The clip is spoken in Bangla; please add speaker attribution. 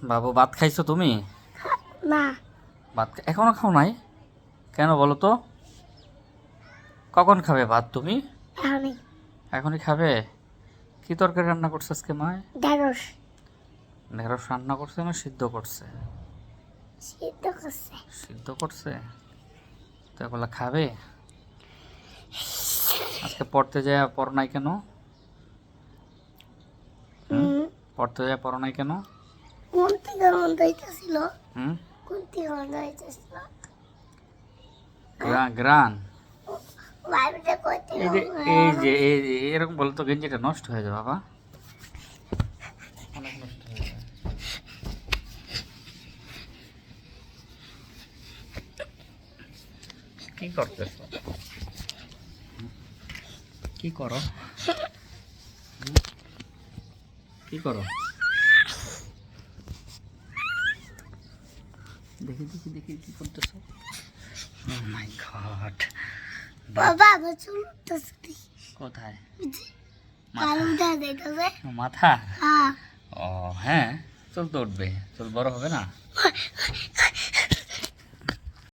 Speaker 1: বাবু ভাত খাইছো তুমি?
Speaker 2: না,
Speaker 1: ভাত এখনো খাও নাই? কেন বলো তো? কখন খাবে ভাত তুমি?
Speaker 2: এখনই
Speaker 1: এখনই খাবে? কি তরকারি রান্না করছে আজকে মায়?
Speaker 2: ঢেঁড়স
Speaker 1: ঢেঁড়স রান্না করছে না সিদ্ধ করছে?
Speaker 2: সিদ্ধ করছে।
Speaker 1: সিদ্ধ করছে। তো এগুলা খাবে? আজকে পড়তে যায় পড়ো নাই কেন? হুম?
Speaker 2: হুম,
Speaker 1: পড়তে যায় পড়ো নাই কেন?
Speaker 2: কোন থেকে বন্ধ হইতেছিল?
Speaker 1: হুম?
Speaker 2: কোন থেকে বন্ধ হইতেছিল?
Speaker 1: গ্রান।
Speaker 2: বাইরে কই থেকে
Speaker 1: এই যে এই যে এই যে এরকম বলে তো গেঞ্জিটা নষ্ট হয়ে যায় বাবা। অনেক নষ্ট হয়ে যায়। কি করতেছ? কি করো? কি করো? দেখি দেখি দেখি কি করতেছ? ও মাই গড।
Speaker 2: বাবা চুল উঠতেছে।
Speaker 1: কোথায়?
Speaker 2: কালো
Speaker 1: মাথা?
Speaker 2: উঠে যাইতেছে।
Speaker 1: মাথা?
Speaker 2: হ্যাঁ,
Speaker 1: ও হ্যাঁ, চুল তো উঠবে। চুল বড় হবে না?